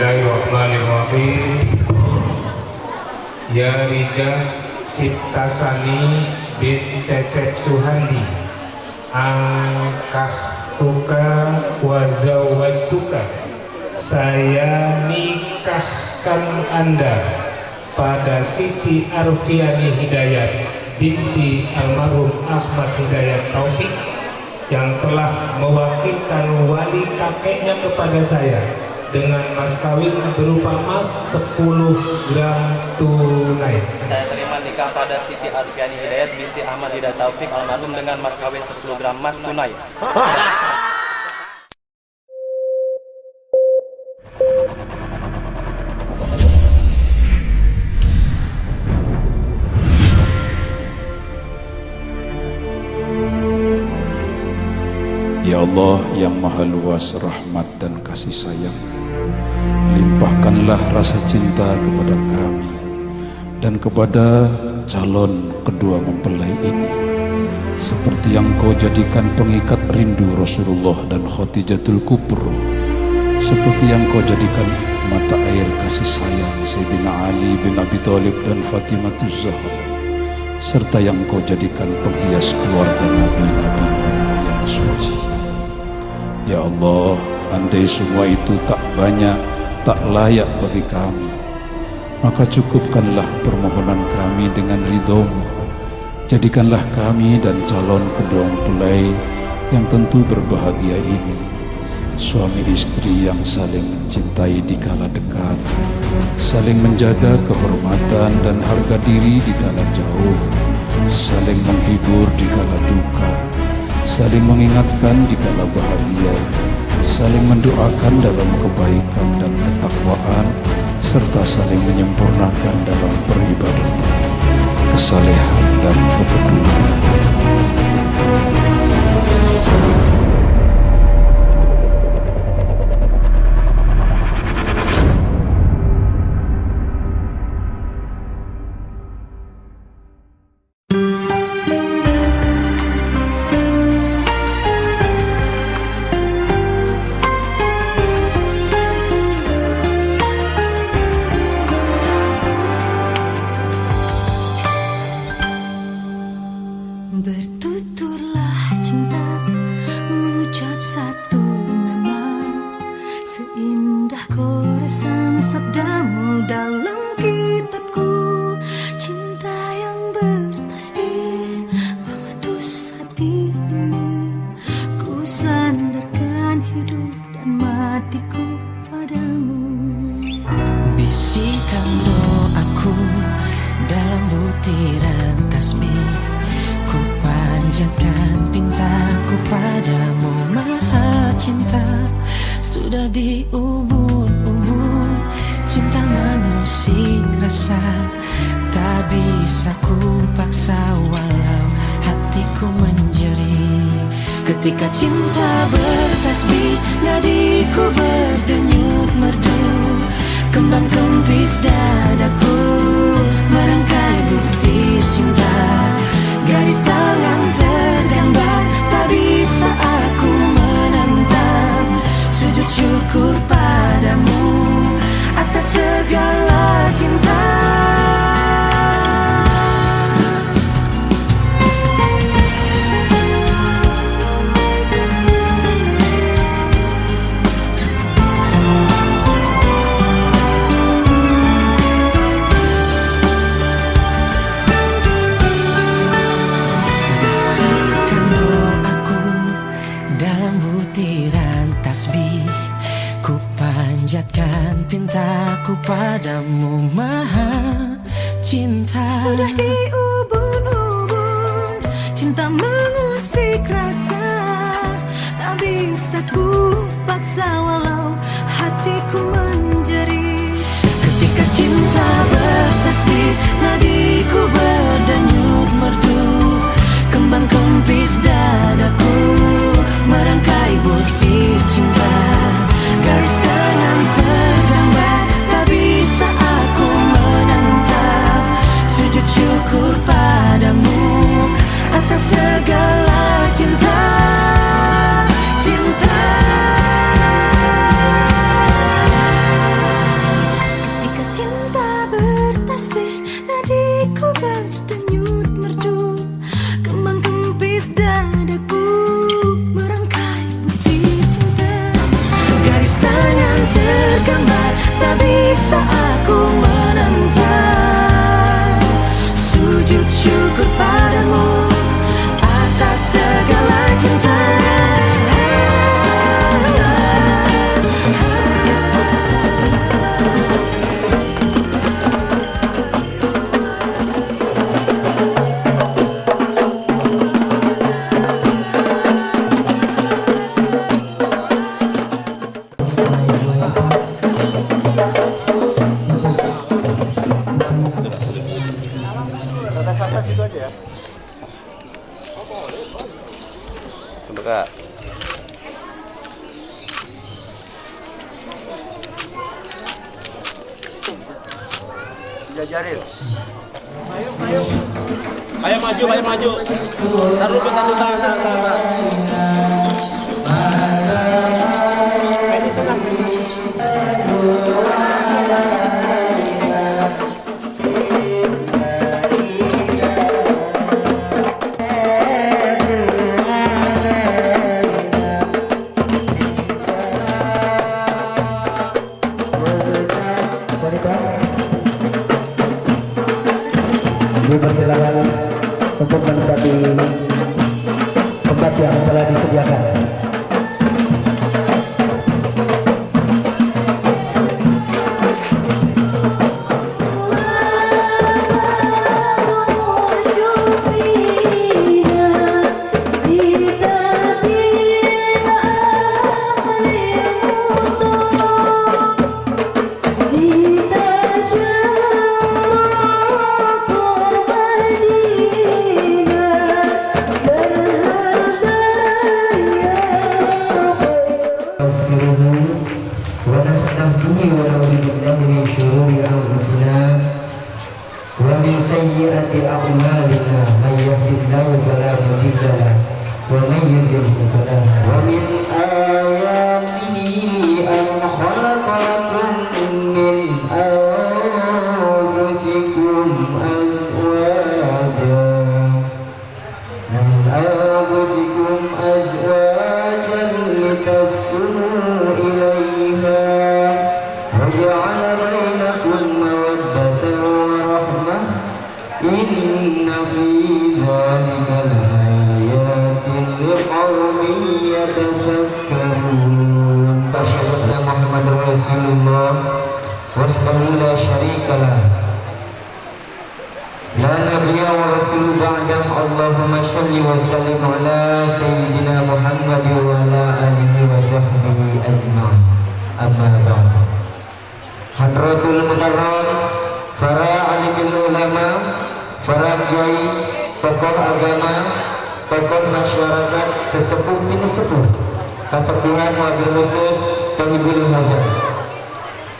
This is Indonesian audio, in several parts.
Bismillahirrahmanirrahim. Ya Rijah Ciptasani bin Cecep Suhandi, angkahtuka wa zawwajtuka, saya nikahkan Anda pada Siti Arfiani Hidayat binti almarhum Ahmad Hidayat Taufik yang telah mewakilkan wali kakeknya kepada saya dengan mas kawin berupa emas 10 gram tunai. Saya terima nikah pada Siti Arfiani Hidayat binti Ahmad Hidayat Taufik almarhum dengan mas kawin 10 gram emas tunai. Ya Allah yang maha luas rahmat dan kasih sayang, limpahkanlah rasa cinta kepada kami dan kepada calon kedua mempelai ini, seperti yang kau jadikan pengikat rindu Rasulullah dan Khadijatul Kubra, seperti yang kau jadikan mata air kasih sayang Sayyidina Ali bin Abi Thalib dan Fatimah Zahra, serta yang kau jadikan penghias keluarga Nabi-Nabi yang suci. Ya Allah, andai semua itu tak banyak, tak layak bagi kami, maka cukupkanlah permohonan kami dengan ridho-Mu. Jadikanlah kami dan calon kedua mempelai yang tentu berbahagia ini suami istri yang saling mencintai di kala dekat, saling menjaga kehormatan dan harga diri di kala jauh, saling menghibur di kala duka, saling mengingatkan di kala bahagia, saling mendoakan dalam kebaikan dan ketakwaan, serta saling menyempurnakan dalam peribadatan, kesalehan dan kepedulian. Bertuturlah cinta, mengucap satu nama, seindah koresan sabdamu dalam kitabku. Cinta yang bertasbih mengutus hati ini, ku sandarkan hidup dan matiku padamu. Bisikan doaku dalam butiran tasbih, ku panjatkan pintaku padamu maha cinta. Sudah diubun-ubun cinta mengusik rasa, tak bisa ku paksa walau hatiku menjerit. Ketika cinta bertasbih, nadiku berdenyut merdu, kembang kempis dadaku merangkai butir cinta. Garis tangan tergambar, tak bisa aku menentang. Sujud syukur padamu atas segala cinta. Panjatkan pintaku padamu maha cinta. Sudah diubun-ubun cinta mengusik rasa, tak bisa ku paksa walau hatiku menjerit. Ketika cinta bertasbih, nadiku berdenyut merdu, kembang kempis dadaku merangkai butir cinta. Garis tangan tergambar, tak bisa aku menentang. Sujud syukur padamu atas segala cinta. Cinta Mangga. Jajarin. Ayo maju, ayo maju. Taruh dulu, Dipersilakan untuk menempati tempat yang telah disediakan.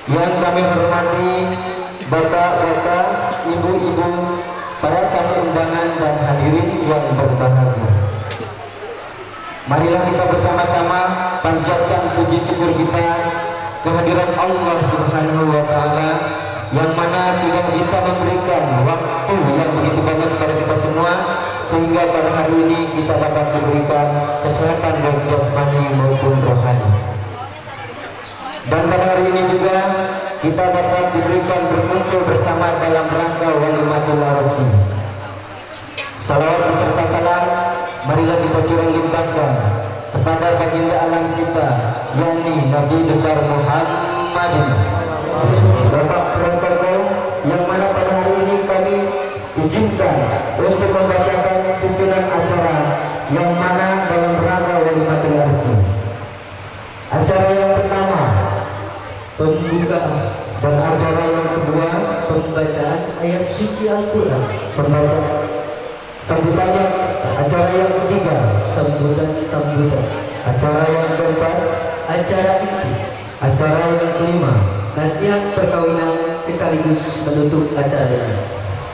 Yang kami hormati bapak-bapak, ibu-ibu, para tamu undangan dan hadirin yang berbahagia. Marilah kita bersama-sama panjatkan puji syukur kita kehadirat Allah Subhanahu wa Ta'ala, yang mana sudah bisa memberikan waktu yang begitu banyak kepada kita semua, sehingga pada hari ini kita dapat diberikan kesehatan baik jasmani maupun rohani. Dan pada hari ini juga kita dapat diberikan berkumpul bersama dalam rangka Walimatul Arsi. Salawat beserta salam marilah kita curah limpahkan kepada baginda alam kita, yakni Nabi besar Muhammadin. Bapak protokol yang mana pada hari ini kami izinkan untuk membacakan susunan acara yang mana dalam rangka Walimatul Arsi. Acara yang pertama pembukaan, dan acara yang kedua pembacaan ayat suci Al-Quran. Sambutannya acara yang ketiga sambutan. Acara yang keempat acara inti. Acara yang kelima nasihat perkawinan sekaligus menutup acara ini.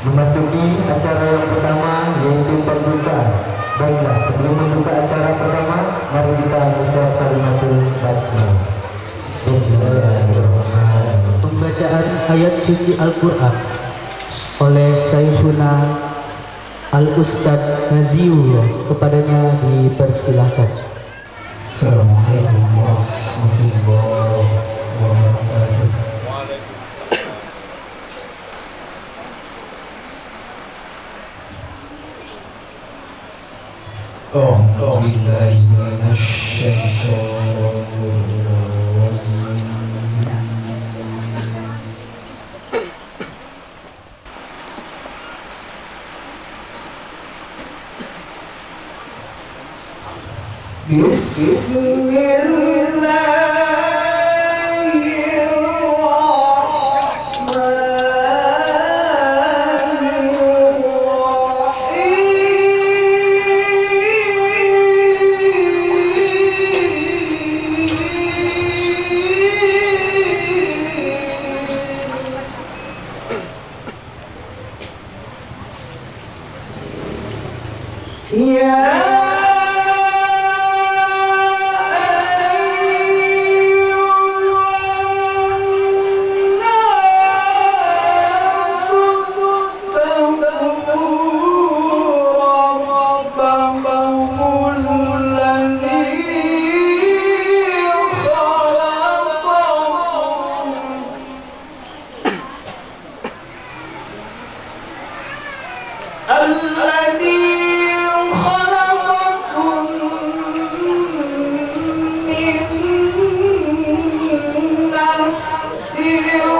Memasuki acara yang pertama yaitu pembukaan. Baiklah, sebelum membuka acara pertama, mari kita ucap kalimatul basmalah. Bismillahirrahmanirrahim. Pembacaan ayat suci Al-Quran oleh Syekhuna Al-Ustadz Naziullah, kepadanya dipersilahkan. Assalamualaikum warahmatullahi wabarakatuh. أعوذ بالله من الشيطان الرجيم. بسم الله بينكم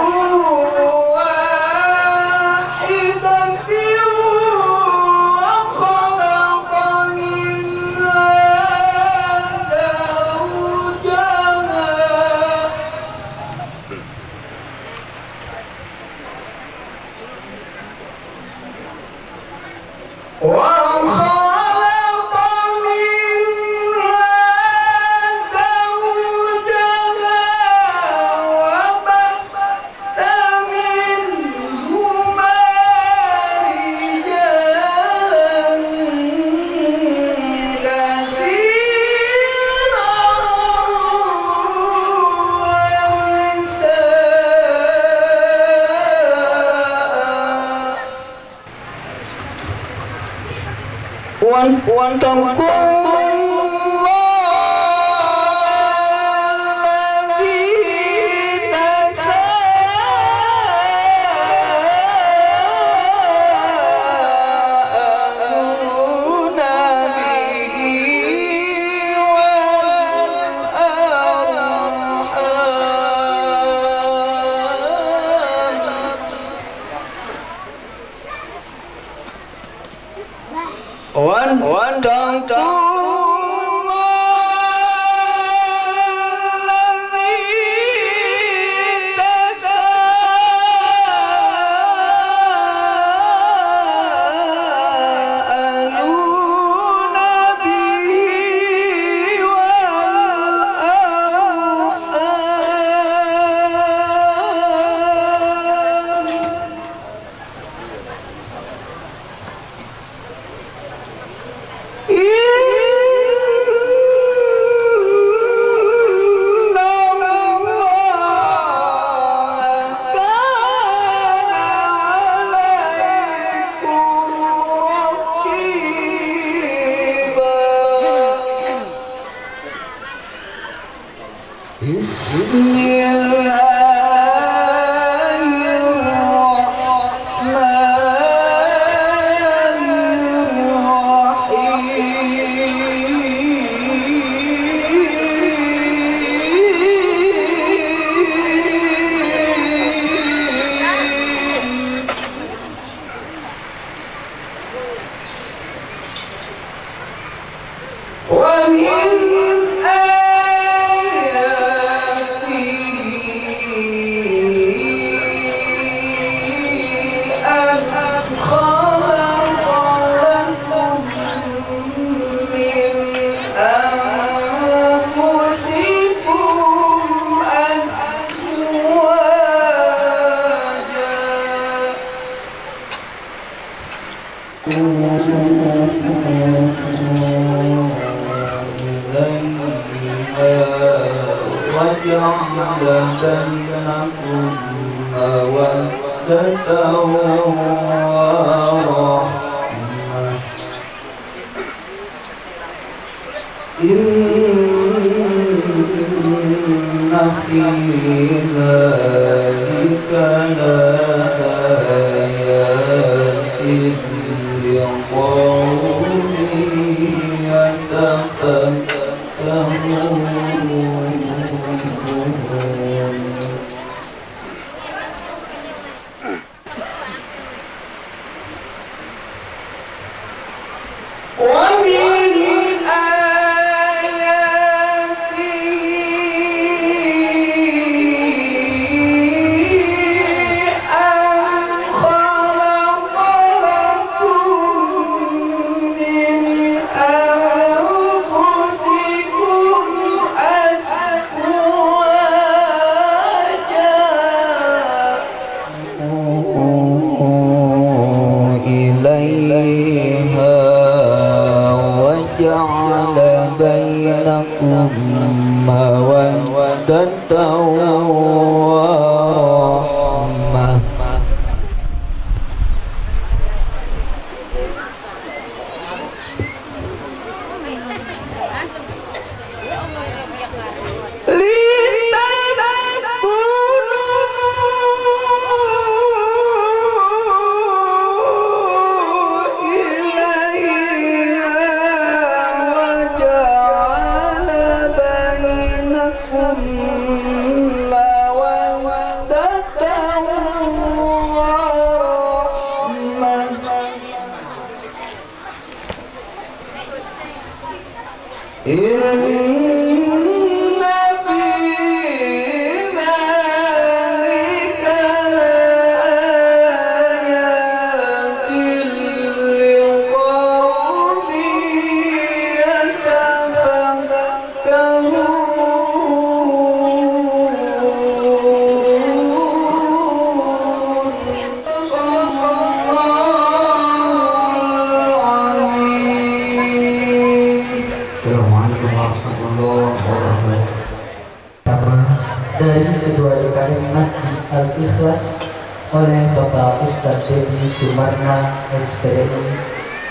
ikhlas oleh Bapak Ustadz Dedi Sumarna SPDI.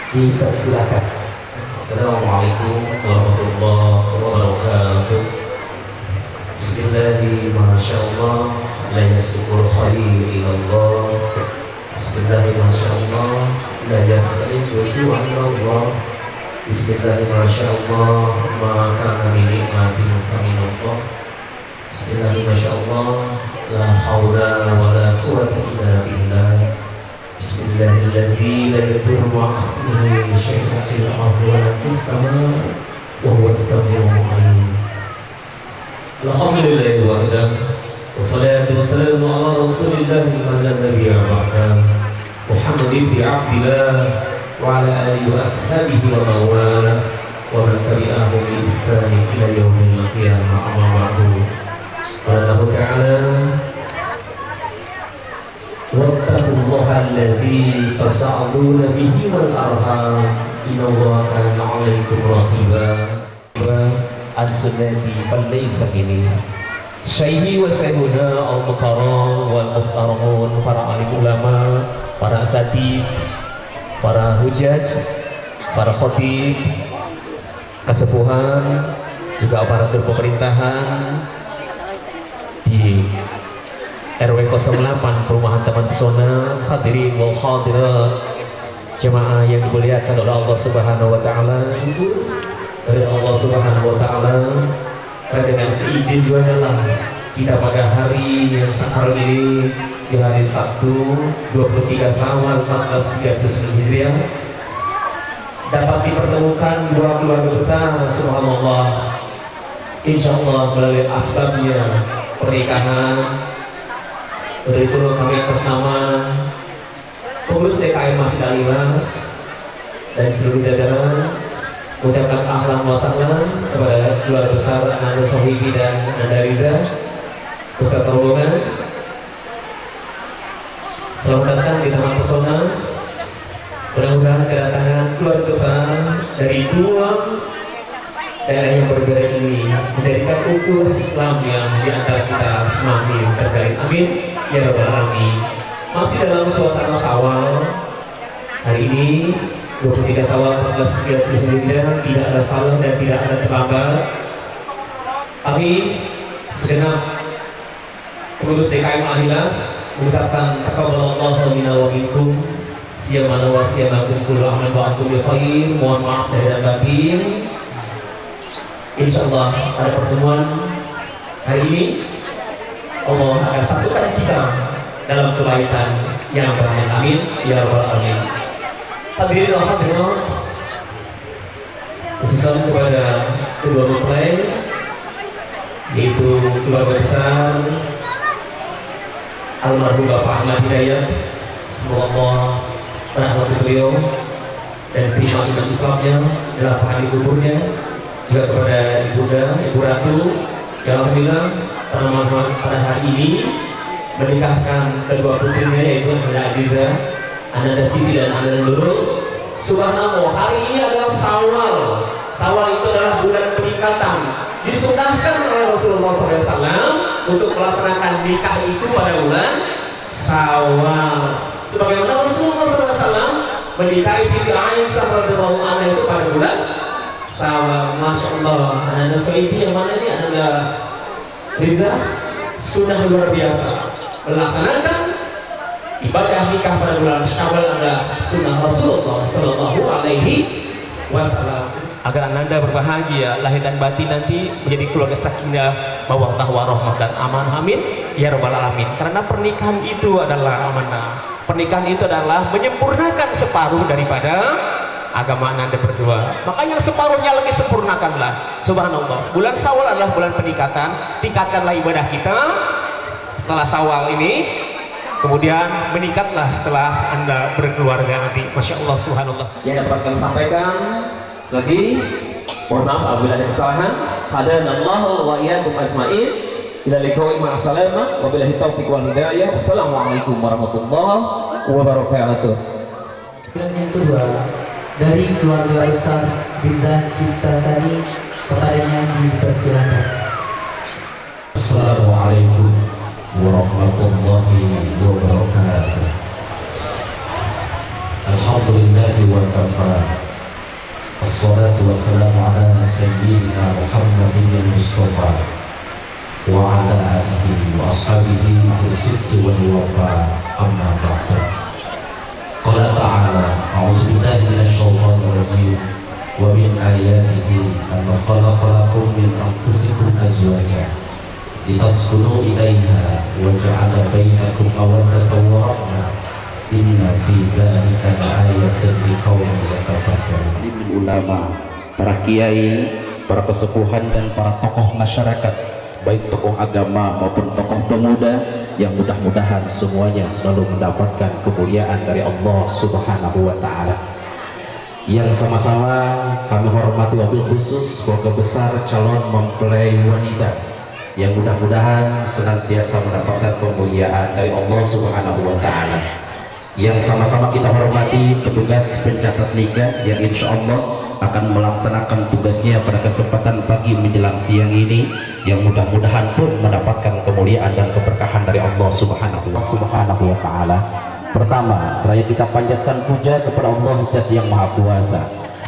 Dipersilakan. Assalamualaikum warahmatullahi wabarakatuh. Bismillahi masyaallah, la yasukul khair ilallah. Bismillahi masyaallah, la yasrifu Allah. Bismillahi masyaallah, ma kana min nikmatin faminallah. Bismillahi masyaallah, la haula wa la quwwata illa billah. Bismillahirrahmanirrahim. La yadurru ma'a ismihi syai'un fil ardi wa la fis sama' wa huwa as-sami'ul 'alim. Alhamdulillahi wahdah, wassalatu wassalamu ala rasulillahi man la nabiyya ba'dah, Muhammad ibn Abdillah wa ala alihi wa ashabihi wa mawala wa man tabi'ahum bi ihsan ila yaumil qiyamah. Amma ba'du. Qala Allah ta'ala: wattaqullaha allazi tas'aluna bihi wal arham innallaha kana 'alaikum raqiba. An-sunnati falaysa bini syaihi wa sayyiduna al-mukarram wal muhtaramun, para alim ulama, para asatiz, para hujaj, para khatib, kesepuhan, juga aparatur pemerintahan di RW 08 Perumahan Taman Pesona, hadirin wal hadirat, jemaah yang dimuliakan oleh Allah Subhanahu wa taala. Syukur dari Allah Subhanahu wa taala karena dengan seizin jualah kita pada hari yang sekarang ini, di hari Sabtu 23 Syawal 1439 Hijriah, dapat dipertemukan dua keluarga besar, subhanallah, insyaallah melalui asbabnya pernikahan. Untuk itu kami atas nama pengurus DKM Masjid Al-Ikhlas dan seluruh jajaran mengucapkan ahlan wa sahlan kepada keluarga besar Ananda Sohibi dan Ananda Riza beserta rombongan. Selamat datang di Taman Pesona. Mudah-mudahan kedatangan keluarga besar dari dua daerah yang berbeda ini menjadikan ukhuwah Islam yang di antara kita semakin terjalin. Amin ya rabbal alamin. Masih dalam suasana Syawal hari ini 23 Syawal 1439, tidak ada salah dan tidak ada terlambat. Kami segenap pengurus DKM Al-Ikhlas mengucapkan taqabbalallahu minna wa minkum, siyamana wa siyamakum kullu amal wa antum bi khair. Mohon maaf lahir dan batin. Insyaallah pada pertemuan hari ini Allah akan satukan kita dalam kebaikan yang banyak. Amin ya rabbal alamin. Hadirin dan hadirat, khususnya kepada kedua mempelai, yaitu keluarga besar almarhum Bapak Ahmad Hidayat, semoga Allah merahmati beliau dan terima iman Islamnya dalam pengabdi kuburnya. Juga kepada ibunda, Ibu Ratu yang alhamdulillah pada hari ini menikahkan kedua putrinya, yaitu Ananda Aziza, Ananda Siti dan Ananda Nurul. Subhanallah, hari ini adalah Syawal. Syawal itu adalah bulan peningkatan. Disunahkan oleh Rasulullah SAW untuk melaksanakan nikah itu pada bulan Syawal. Sebagaimana Rasulullah SAW menikahi Siti Aisyah radhiyallahu anha itu pada bulan Syawal. Masya Allah. Ananda Soibi yang mana ini? Ananda Riza, sunnah luar biasa melaksanakan ibadah nikah pada bulan Syawal adalah sunnah Rasulullah Sallallahu Alaihi Wasallam. Agar Ananda berbahagia lahir dan batin nanti menjadi keluarga sakinah mawaddah warahmah dan aman. Amin ya rabbal alamin. Karena pernikahan itu adalah amanah. Pernikahan itu adalah menyempurnakan separuh daripada agama Ananda berdua. Makanya separuhnya lagi sempurnakanlah. Subhanallah. Bulan Syawal adalah bulan peningkatan. Tingkatkanlah ibadah kita setelah Syawal ini. Kemudian meningkatlah setelah Anda berkeluarga nanti. Masya Allah, subhanallah. Yang dapat kami sampaikan selagi, mohon maaf apabila ada kesalahan. Hadanallahu wa iyyakum ajmain. Ila liqa'i ma'assalamah wa billahi taufiq wal hidayah. Wassalamualaikum warahmatullahi wabarakatuh. Dan yang kedua dari keluarga besar Riza Cipta Sani, kepadanya dipersilakan. Assalamualaikum warahmatullahi wabarakatuh. Alhamdulillahi wa kafa. Assalatu wassalamu ala sayyidina Muhammadin al-Mustafa wa ala alihi wa ashabihi al-sidqi wal wafa, amma ba'du. Qala ta'ala, a'udzu billahi minasyaitonir rajim. Wa min ayatihi an khalaqa lakum min anfusikum azwajan litaskunu ilaiha wa ja'ala bainakum mawaddatan wa rahmah. Inna fi dzalika la'ayatan liqaumin yatafakkarun. Ulama, para kiai, para kesepuhan dan para tokoh masyarakat, baik tokoh agama maupun tokoh pemuda, yang mudah-mudahan semuanya selalu mendapatkan kemuliaan dari Allah Subhanahu wa taala. Yang sama-sama kami hormati wabil khusus keluarga besar calon mempelai wanita, yang mudah-mudahan senantiasa mendapatkan kemuliaan dari Allah Subhanahu wa taala. Yang sama-sama kita hormati petugas pencatat nikah yang insya Allah akan melaksanakan tugasnya pada kesempatan pagi menjelang siang ini, yang mudah-mudahan pun mendapatkan kemuliaan dan keberkahan dari Allah Subhanahu wa taala. Pertama, seraya kita panjatkan puja kepada Allah Zat yang Maha Kuasa,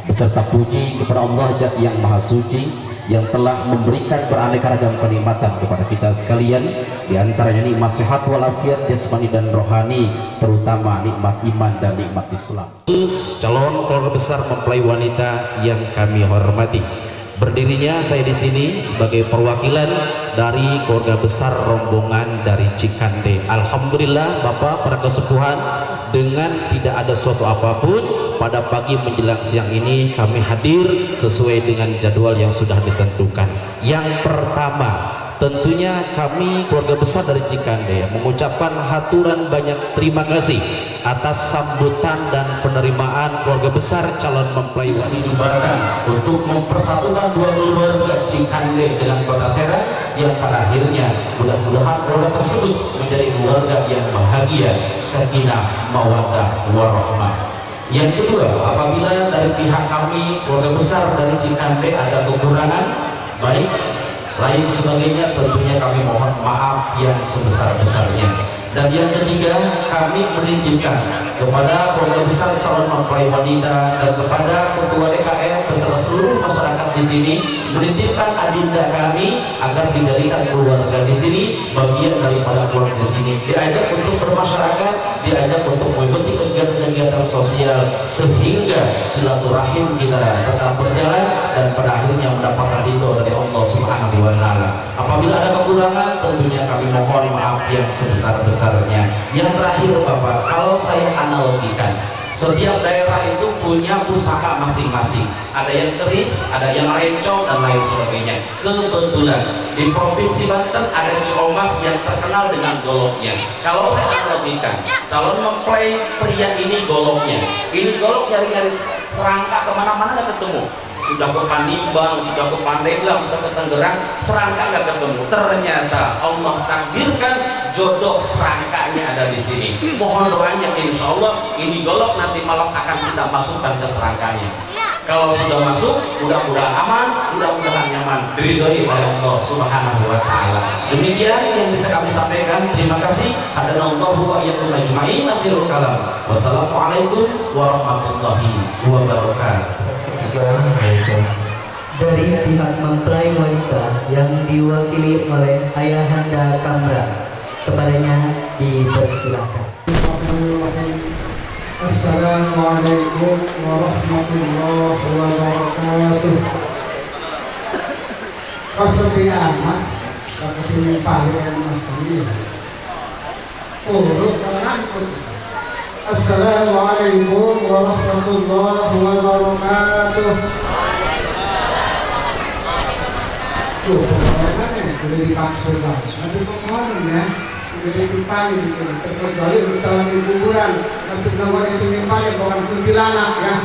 beserta puji kepada Allah Zat yang Maha Suci, yang telah memberikan beraneka ragam kenikmatan kepada kita sekalian, di antaranya nikmat sehat walafiat jasmani dan rohani, terutama nikmat iman dan nikmat Islam. Khusus calon keluarga besar mempelai wanita yang kami hormati, berdirinya saya di sini sebagai perwakilan dari keluarga besar rombongan dari Cikande. Alhamdulillah Bapak, para kesepuhan, dengan tidak ada suatu apapun pada pagi menjelang siang ini kami hadir sesuai dengan jadwal yang sudah ditentukan. Yang pertama, tentunya kami keluarga besar dari Cikande mengucapkan haturan banyak terima kasih atas sambutan dan penerimaan keluarga besar calon mempelai wanita untuk mempersatukan dua keluarga Cikande dengan Kota Serang, yang pada akhirnya mudah-mudahan keluarga tersebut menjadi keluarga yang bahagia, sakinah, mawaddah, warahmah. Yang kedua, apabila dari pihak kami keluarga besar dari Cikande ada kekurangan baik lain sebagainya, tentunya kami mohon maaf yang sebesar-besarnya. Dan yang ketiga, kami menitipkan kepada keluarga besar calon mempelai wanita dan kepada ketua DKM beserta seluruh masyarakat di sini, menitipkan adinda kami agar dijadikan keluarga di sini bagian daripada keluarga di sini, diajak untuk bermasyarakat, diajak untuk mengikuti kegiatan-kegiatan sosial, sehingga silaturahim kita tetap berjalan dan pada akhirnya mendapatkan ridho dari Allah Subhanahu wa taala. Apabila ada kekurangan, tentunya kami mohon maaf yang sebesar-besarnya. Yang terakhir Bapak, kalau saya analogikan, setiap daerah itu punya usaha masing-masing. Ada yang keris, ada yang rencong dan lain sebagainya. Kebetulan di Provinsi Banten ada Ciomas yang terkenal dengan goloknya. Kalau saya analogikan, calon mempelai pria ini goloknya. Ini golok nyari-nyari serangka kemana-mana nggak ketemu. Sudah ke Panimbang, sudah ke Pandeglang, sudah ke Tangerang, serangka nggak ketemu. Ternyata Allah takdirkan jodoh serangkanya ada di sini. Mohon doanya, insya Allah ini golok nanti malam akan kita masukkan ke serangkanya. Kalau sudah masuk, mudah-mudahan aman, mudah-mudahan nyaman, diridhoi oleh Allah Subhanahu wa taala. Demikian yang bisa kami sampaikan. Terima kasih. Hadanallahu wa iyyakum ajma'in. Akhirul kalam. Wassalamualaikum warahmatullahi wabarakatuh. Dari pihak mempelai wanita yang diwakili oleh Ayahanda Kamra, kepadanya dipersilakan. Assalamualaikum warahmatullahi wabarakatuh. Persepi amat kesini pagi yang mas kami urut menangkut. Assalamualaikum warahmatullahi wabarakatuh. Tuh, bagaimana ya? Sudah dipaksa lah. Nanti kemarin ya, sudah ditimpali gitu. Terkecuali bersalam di kuburan. Nanti nama di sini pagi bukan kuntilanak ya.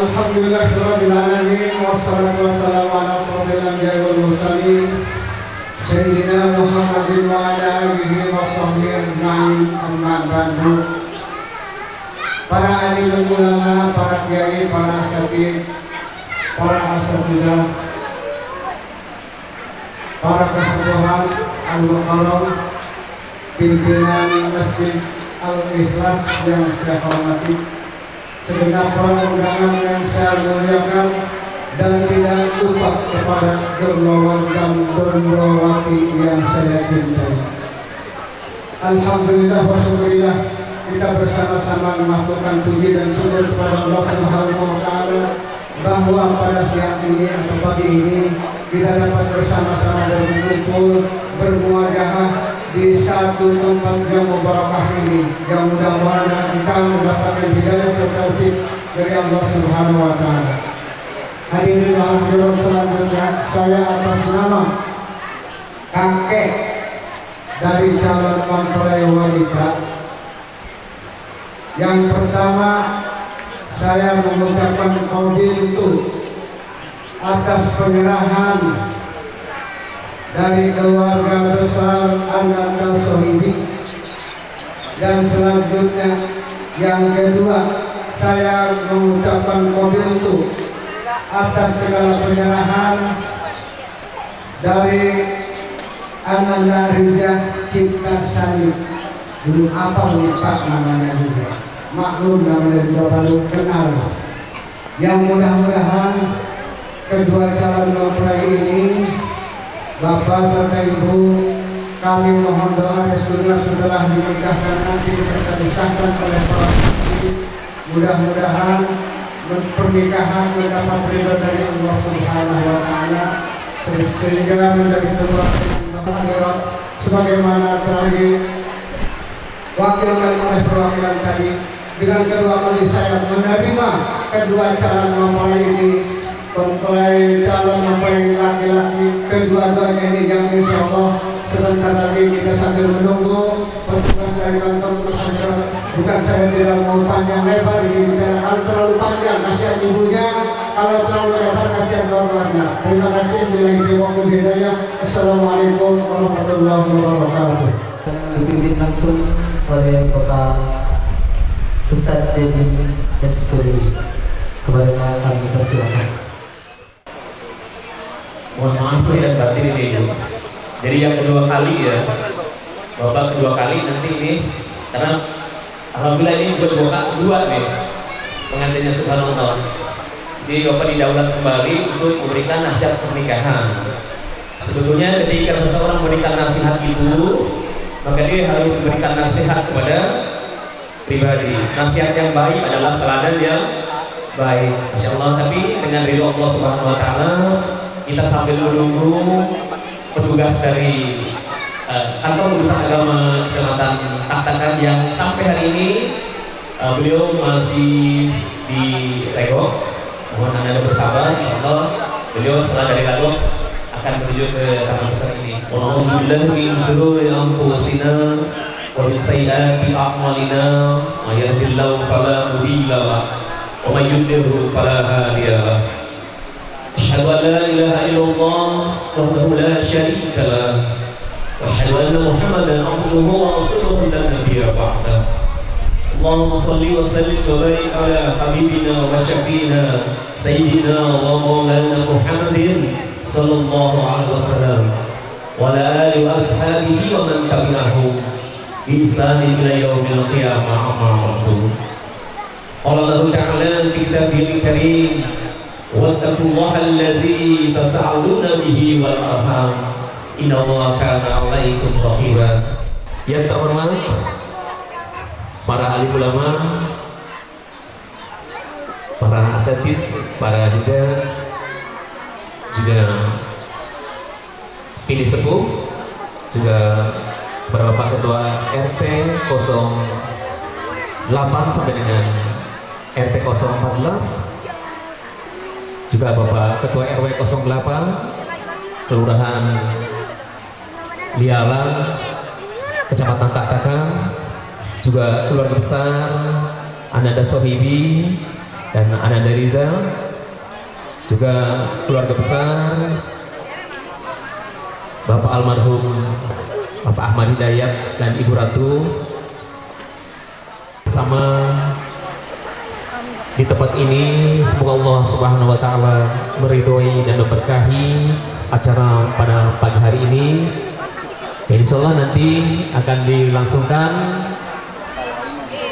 Alhamdulillahirabbil alamin. Wassalatu wassalamu ala asyrofil anbiya'i wal mursalin. Sayyidina Muhammadin wa ala alihi wa sahbihi ajma'in. Amma ba'du. Para alim ulama, para kiai, para asatidz, para asatidzah, para kesepuhan al-mukarram, pimpinan Masjid Al-Ikhlas yang saya hormati, segenap orang undangan yang saya muliakan, dan tidak lupa kepada dermawan dan dermawati yang saya cintai. Alhamdulillah wa syukurillah, kita bersama-sama mematurkan puji dan syukur kepada Allah Subhanahu wa Ta'ala bahwa pada siang ini atau pagi ini kita dapat bersama-sama berkumpul bermuajahah di satu tempat yang mubarakah ini, yang mudah-mudahan kita mendapatkan hidayah serta taufik dari Allah Subhanahu wa Ta'ala. Hadirin hadirat selanjutnya, saya atas nama kakek dari calon mempelai wanita, yang pertama saya mengucapkan qabiltu atas penyerahan dari keluarga besar Ananda Sohibi, dan selanjutnya yang kedua saya mengucapkan qabiltu atas segala penyerahan dari Ananda Riza Cipta Sani. Belum apa lupa namanya juga, maklum namanya juga baru kenal. Yang mudah-mudahan kedua calon mempelai ini, Bapak serta Ibu, kami mohon doa restunya setelah dinikahkan nanti serta disahkan oleh para saksi. Mudah-mudahan pernikahan mendapat ridho dari Allah Subhanahu wa Ta'ala, sehingga menjadi kedua akhirat sebagaimana telah diwakilkan oleh perwakilan tadi. Dengan kedua kali saya menerima kedua calon mempelai ini, mempelai calon mempelai laki-laki kedua-duanya ini, yang insya Allah sebentar lagi kita sambil menunggu petugas dari kantor bersama. Bukan saya tidak mau panjang lebar ini bicara, kalau terlalu panjang kasihan ibunya, kalau terlalu lebar kasihan keluarganya. Terima kasih. Assalamualaikum warahmatullahi wabarakatuh. Dipimpin langsung oleh Bapak Ustadz Dedi Deskuri. Kepadanya kami persilakan. Mohon maaf dan batin ini Ibu. Jadi yang kedua kali ya, Bapak kedua kali nanti ini, karena alhamdulillah ini buat Bapak kedua nih pengantinnya, subhanallah. Jadi Bapak didaulat kembali untuk memberikan nasihat pernikahan. Sebetulnya ketika seseorang memberikan nasihat itu, maka dia harus memberikan nasihat kepada pribadi. Nasihat yang baik adalah teladan yang baik, Masya Allah. Tapi dengan ridho Allah Subhanahu wa Ta'ala, kita sambil menunggu petugas dari kantor urusan agama Kecamatan Taktakan yang sampai hari ini beliau masih di Legok. Mohon Anda bersabar, Insya Allah beliau setelah dari Legok akan menuju ke taman pusat ini. Alhamdulillah min syururi anfusina wa min sayyiati a'malina, may yahdihillahu fala mudilla lahu wa may yudlil fala hadiya lahu. Asyhadu an la ilaha illallah wahdahu la syarika lahu wa asyhadu anna Muhammadan abduhu wa rasuluhu la nabiyya ba'da. Allahumma shalli wa sallim wa barik ala habibina wa syafiina sayyidina wa maulana Muhammadin sallallahu alaihi wasallam wa ala alihi wa ashabihi wa man tabi'ahum bi ihsanin ila yaumil qiyamah, amma ba'du. Qala Allah ta'ala fi kitabil karim, wattaqullaha allazi tas'aluna bihi wal arham, innallaha kana 'alaikum raqibah. Yang terhormat para alim ulama, para asatidz, para hujjah, juga ini sepuh, juga para Bapak Ketua RT 08 sampai dengan RT 014, juga Bapak Ketua RW 08 Kelurahan Lialang Kecamatan Taktakan, juga keluarga besar Ananda Sohibi dan Ananda Rizal, juga keluarga besar Bapak almarhum Bapak Ahmad Hidayat dan Ibu Ratu, sama di tempat ini. Semoga Allah Subhanahu wa Ta'ala meridhoi dan memberkahi acara pada pagi hari ini. Insya Allah nanti akan dilangsungkan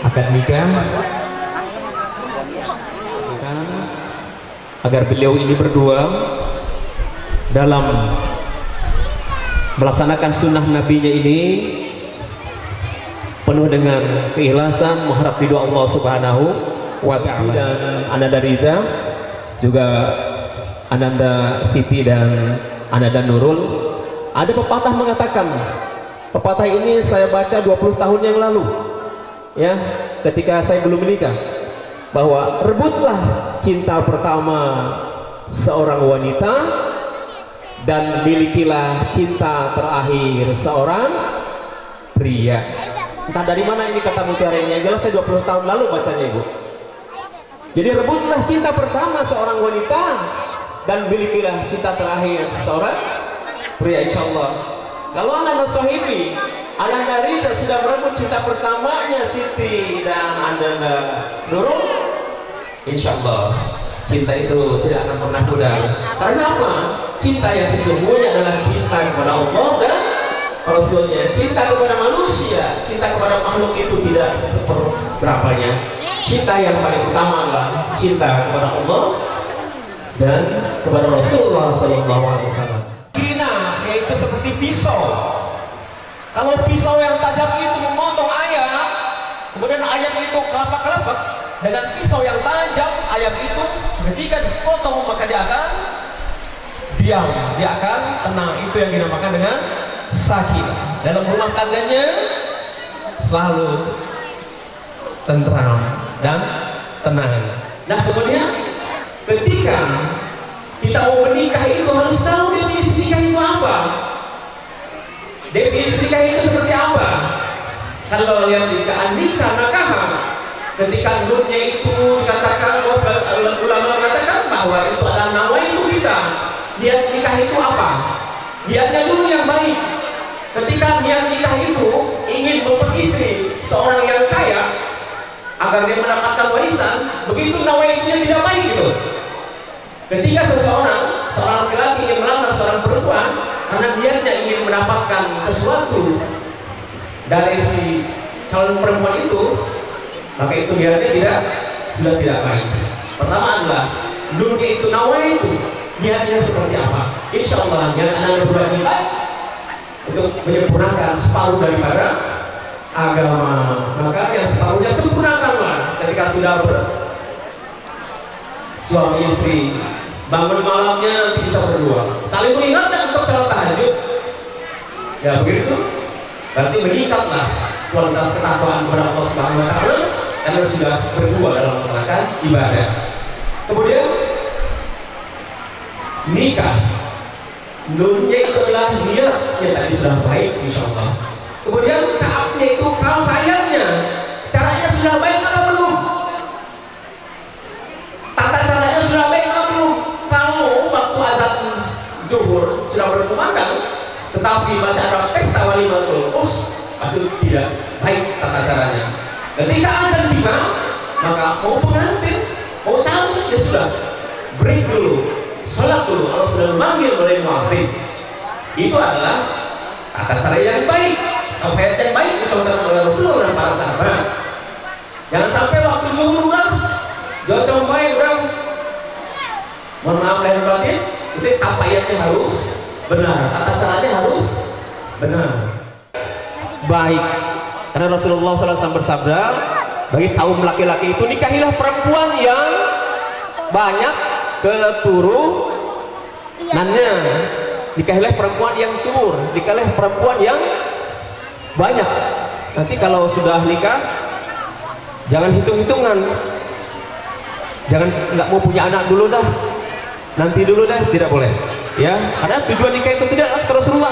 akad nikah agar beliau ini berdua dalam melaksanakan sunnah nabinya ini penuh dengan keikhlasan, mengharap ridho Allah Subhanahu wa ta'ala. Dan Ananda Riza, juga Ananda Siti dan Ananda Nurul, ada pepatah mengatakan, pepatah ini saya baca 20 tahun yang lalu ya, ketika saya belum menikah, bahwa rebutlah cinta pertama seorang wanita dan milikilah cinta terakhir seorang pria. Entah dari mana ini kata mutiara ini, yang jelas saya 20 tahun lalu bacanya ibu. Jadi rebutlah cinta pertama seorang wanita dan milikilah cinta terakhir seorang pria, insya Allah. Kalau Ananda Sohibi, Ananda Riza sudah merebut cinta pertamanya Siti dan Ananda Nurul, insya Allah cinta itu tidak akan pernah pudar. Karena apa? Cinta yang sesungguhnya adalah cinta kepada Allah dan Rasulnya. Cinta kepada manusia, cinta kepada makhluk itu tidak seberapanya. Cinta yang paling utama adalah cinta kepada Allah dan kepada Rasulullah SAW. Zina yaitu seperti pisau. Kalau pisau yang tajam itu memotong ayam, kemudian ayam itu kelapak-kelapak, dengan pisau yang tajam ayam itu ketika dipotong maka dia akan diam, dia akan tenang. Itu yang dinamakan dengan sakinah. Dalam rumah tangganya selalu tentram dan tenang. Nah kemudian ketika kita mau menikah itu harus tahu definisi nikah itu apa. Definisi nikah itu seperti apa? Kalau yang nikah nakah, ketika nurnya itu dikatakan, ulama mengatakan bahwa itu adalah nama itu kita. Niat nikah itu apa? Niatnya dulu yang baik. Ketika niat nikah itu ingin memperistri seorang yang kaya agar dia mendapatkan warisan, begitu nawaitunya tidak baik gitu. Ketika seorang laki-laki ingin melamar seorang perempuan karena niatnya ingin mendapatkan sesuatu dari si calon perempuan itu, maka itu niatnya sudah tidak baik. Pertama adalah nurnya itu, nawaitu, niatnya seperti apa? Insya Allah niat Anda berbuat baik untuk menyempurnakan separuh daripada agama, maka yang separuhnya sempurnakanlah. Ketika sudah suami istri bangun malamnya nanti bisa berdua saling mengingatkan untuk salat tahajud, ya begitu berarti meningkatlah kualitas ketakwaan kepada Allah Subhanahu wa ta'ala karena sudah berdua dalam melaksanakan ibadah. Kemudian nikah, nunnya itu adalah niat yang tadi sudah baik insya Allah. Kemudian kaafnya itu kaaf ayatnya, caranya sudah baik atau belum? Tata caranya sudah baik atau belum? Kalau waktu azan zuhur sudah berkumandang tetapi masih ada pesta walimatul urs, itu tidak baik tata caranya. Ketika azan tiba, maka mau pengantin, mau tamu, ya sudah break dulu, sholat dulu. Kalau sudah memanggil oleh muadzin, itu adalah tata cara yang baik. Sampai yang baik dicontohkan oleh Rasulullah dan para sahabat. Jangan sampai waktu zuhur udah cobain orang, mohon maaf lahir batin, itu tapayatnya harus benar, tata caranya harus benar, baik. Karena Rasulullah SAW bersabda, bagi kaum laki-laki itu nikahilah perempuan yang banyak keturunannya, nikahilah perempuan yang subur, nikahilah perempuan yang banyak. Nanti kalau sudah nikah jangan hitung-hitungan, jangan nggak mau punya anak dulu dah, nanti dulu dah, tidak boleh ya. Karena tujuan nikah itu tidak Rasulullah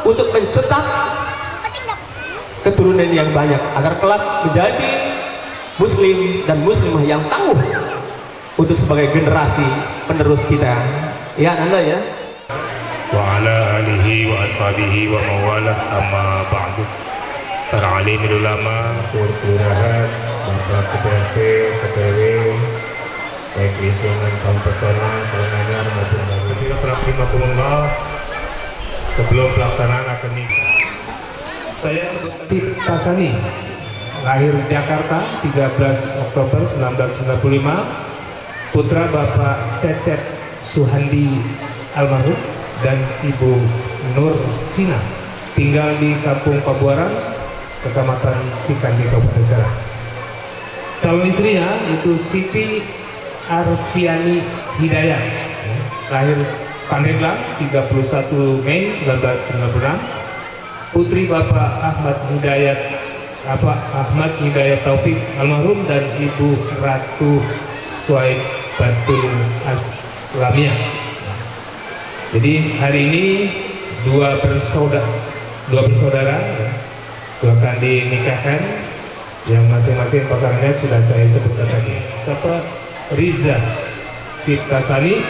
untuk mencetak keturunan yang banyak agar kelak menjadi muslim dan muslimah yang tangguh untuk sebagai generasi penerus kita ya Anda ya. Wa ala alihi wa ashabihi wa mawalah, amma ba'du. Para alimul ulama, kelurahan, bapak KPRT, KPW, baik lingkungan kaum pesona, pengajar maupun sebelum pelaksanaan akad nikah. Saya sebutkan Cipta Sani, lahir Jakarta 13 Oktober 1995, putra Bapak Cecep Suhandi almarhum dan Ibu Nur Sina, tinggal di Kampung Pabuaran, Kecamatan Cikandi, Kabupaten Serang. Calon istrinya itu Siti Arfiani Hidayat, lahir Pandeglang 31 Mei 1996, putri Bapak Ahmad Hidayat Taufik almarhum dan Ibu Ratu Suaibatul Aslamiyah. Jadi hari ini dua bersaudara akan dinikahkan, yang masing-masing pasangannya sudah saya sebutkan tadi. Siapa? Riza Cipta Sani,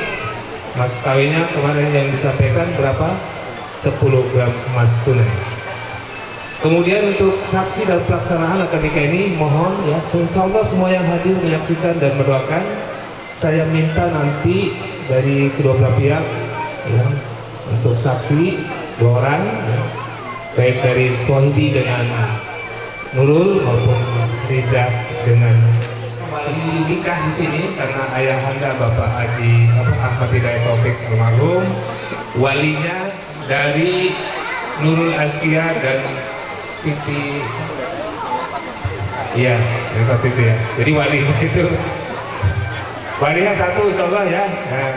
mas kawinnya kemarin yang disampaikan berapa? 10 gram emas tunai. Kemudian untuk saksi dan pelaksanaan akad nikah ini, mohon ya, insyaallah semua yang hadir menyaksikan dan mendoakan, saya minta nanti dari kedua belah pihak ya, untuk saksi 2 orang ya, baik dari Sohidi dengan Nurul maupun Riza dengan nikah di sini karena ayahanda Bapak Haji Ahmad Hidayat Taufik almarhum, walinya dari Nurul Askia dan Siti, iya yang satu itu ya. Jadi walinya itu, walinya satu insyaallah ya. Nah,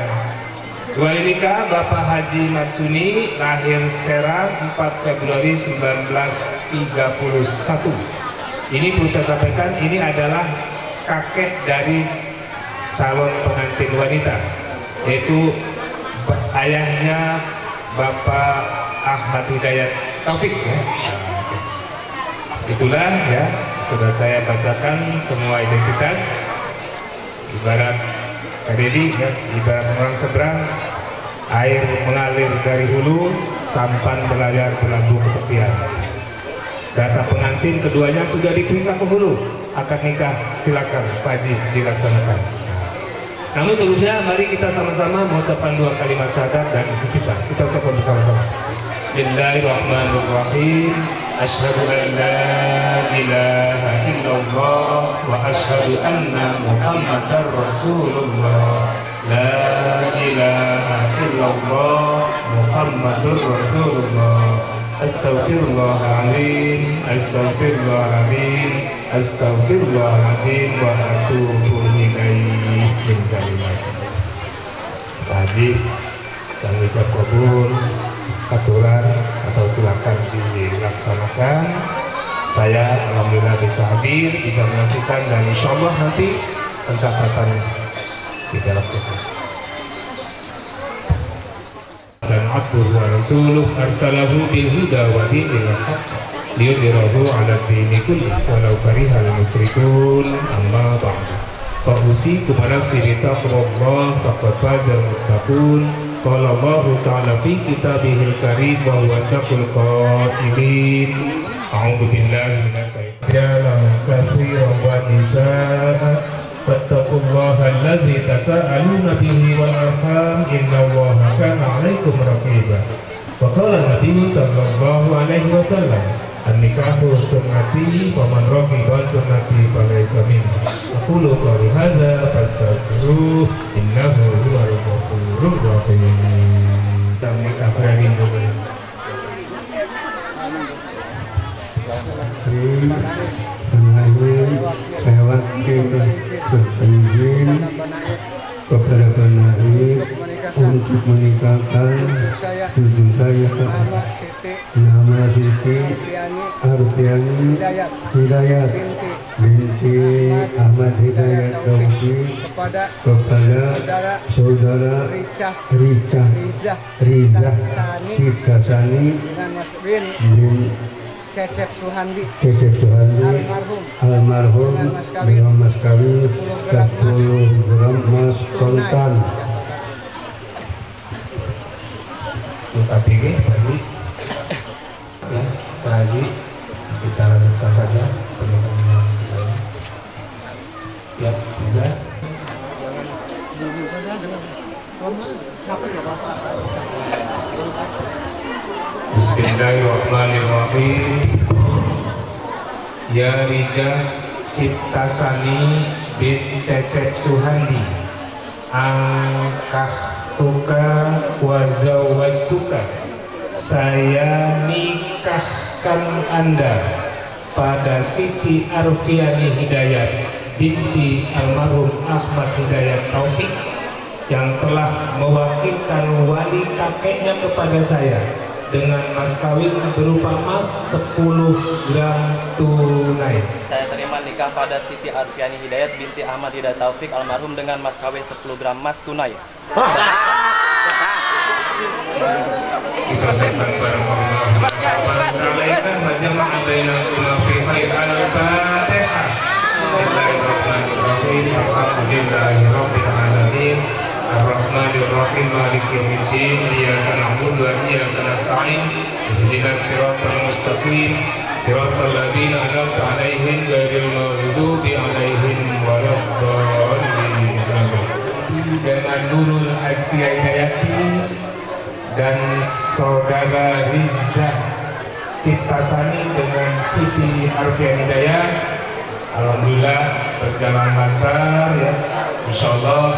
wali nikah Bapak Haji Matsuni, lahir Serang 4 Februari 1931. Ini perlu saya sampaikan, ini adalah kakek dari calon pengantin wanita, yaitu ayahnya Bapak Ahmad Hidayat Taufik ya. Itulah ya, sudah saya bacakan semua identitas, ibarat tadi ya, ibarat orang seberang, air mengalir dari hulu, sampan berlayar berlabuh ke tepian. Data pengantin keduanya sudah diperiksa ke hulu, akad nikah silakan Pak Haji dilaksanakan. Namun sebelumnya mari kita sama-sama mengucapkan 2 kalimat syahadat dan istighfar. Kita ucapkan bersama-sama. Bismillahirrahmanirrahim. Asyhadu an la ilaha illallah wa asyhadu anna Muhammadar Rasulullah. La ilaha illallah Muhammadur Rasulullah. Astaghfirullahaladzim, astaghfirullahaladzim, astaghfirullahaladzim wa atubu ilaihi min kalimat. Pak Haji, kami ucap kabul, aturan atau silakan dilaksanakan. Saya alhamdulillah bisa hadir, bisa menyaksikan, dan insya Allah nanti pencatatan kita lakukan. Dan abduhu wa rasuluh arsalahu bil huda wa dinil haqq liyudhhirahu 'ala dini kulli walau karihal musyrikun. Amma ba'du. Fa usikum wa nafsi bi taqwallah faqad fazal muttaqun. Qala Allahu ta'ala fi kitabihil karim wa huwa asdaqul qailin. A'udzu billahi minasy syaithanir rajim. Wa nisaa fattaqullaha alladzi tasaaluna bihi wal arham innallaha kana 'alaikum raqiba. Wa qala Nabi sallallahu alaihi wasallam, an-nikahu sunnati wa man raghiba sunnati falaysa minni. Aqulu qawli hadza fastaghfiruhu innahu huwal ghafurur rahim. Kami akhiri dulu. Saya wakil berizin kepada penaik untuk menikahkan cucu saya, nama Siti Arfiani Hidayat binti Ahmad Hidayat Taufik kepada saudara Riza Cipta Sani bin Cecep Suhandi almarhum dengan mas kawin 10 gram emas kontan. Tapi ini Pak Haji, ya, Pak Haji, kita lanjutkan saja pernikahan kita. Siap, bisa? Bismillahirrahmanirrahim. Ya Rijah Ciptasani bin Cecep Suhandi, angkahtuka wa zawwajtuka, saya nikahkan Anda pada Siti Arfiani Hidayat binti almarhum Ahmad Hidayat Taufik yang telah mewakilkan wali kakeknya kepada saya dengan mas kawin berupa emas 10 gram tunai. Saya terima nikah pada Siti Arfiani Hidayat binti Ahmad Hidayat Taufik almarhum dengan mas kawin 10 gram emas tunai. Kita sertakan bareng-bareng. Alaikum majama'a bainakuma fi khair al-Fatihah. Bismillahirrahmanirrahim. Alhamdulillahirabbil alamin. Ar-Rahmanir-Rahim. Maliki yaumiddin. Iyyaka na'budu wa iyyaka nasta'in. Ihdinas siratal mustaqim. Siratal ladzina an'amta 'alaihim ghairil maghdubi 'alaihim waladdallin. Dengan Nurul Azkiyah Hidayati dan saudara Rizah Ciptasani dengan Siti Arfiani Hidayat, alhamdulillah berjalan lancar ya. Insyaallah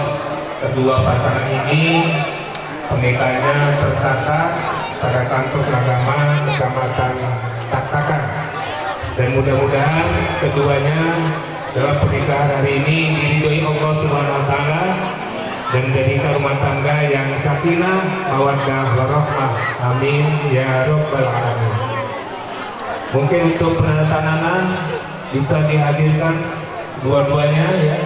kedua pasangan ini pernikahannya tercatat pada kantor agama Kecamatan Taktakan, dan mudah-mudahan keduanya dalam pernikahan hari ini diridhoi Allah Subhanahu wa taala dan menjadikan rumah tangga yang sakinah, mawaddah, warahmah. Amin ya rabbal alamin. Mungkin untuk penandatanganan bisa dihadirkan dua-duanya ya.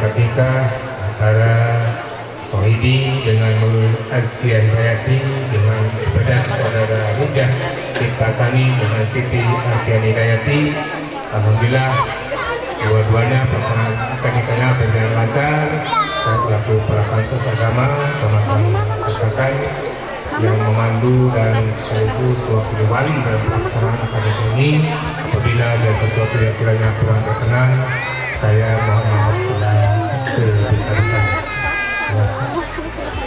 Ketika antara Sohidi dengan Nurul Azkiyah Hidayati dengan kepada saudara Rijah Ciptasani dengan Siti Arfiani Hidayati, alhamdulillah dua-duanya pasangan nikahnya berjalan lancar. Saya selaku para kantor agama Kecamatan Taktakan yang memandu dan sekaligus mewakili wali dalam pelaksanaan akad ini, apabila ada sesuatu yang kiranya kurang berkenan, saya mohon maaf sebesar-besarnya.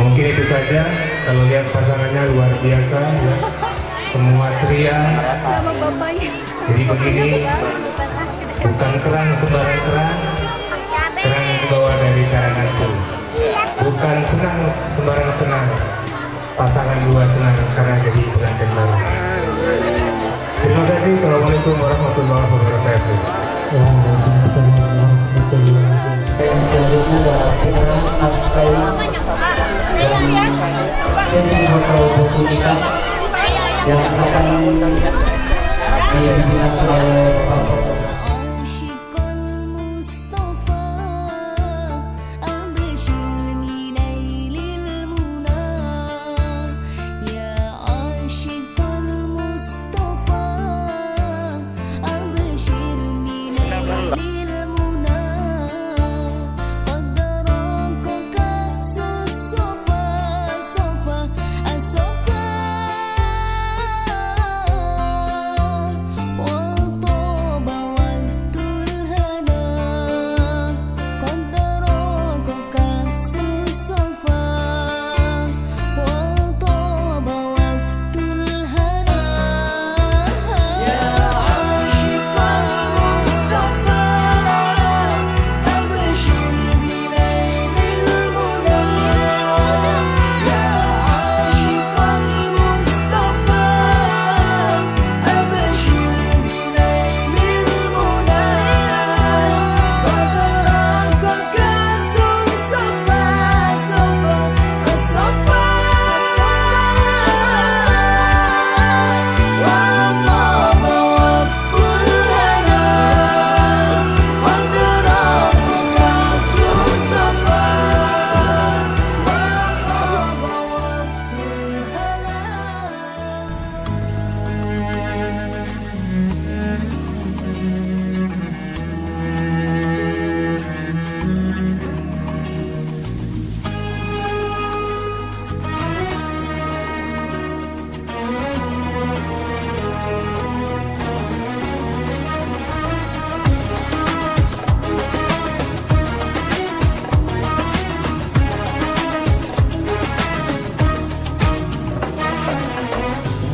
Mungkin itu saja. Kalau lihat pasangannya luar biasa ya. semua ceria. Jadi begini, bukan kerang sembarang kerang yang dibawa dari karanganku. Bukan senang sembarang senang, pasangan dua senang karena jadi pengantin baru. Terima kasih. Assalamualaikum warahmatullahi wabarakatuh. Waalaikumsalam warahmatullahi wabarakatuh. Dan selanjutnya adalah Putra Askari dan sesi foto buku nikah yang akan dibimbing oleh Bapak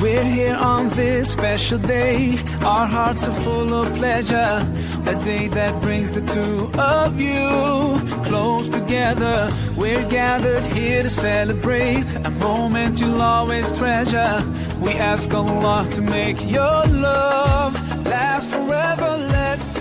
We're here on this special day. Our hearts are full of pleasure. A day that brings the two of you close together. We're gathered here to celebrate a moment you'll always treasure. We ask Allah to make your love last forever. Let's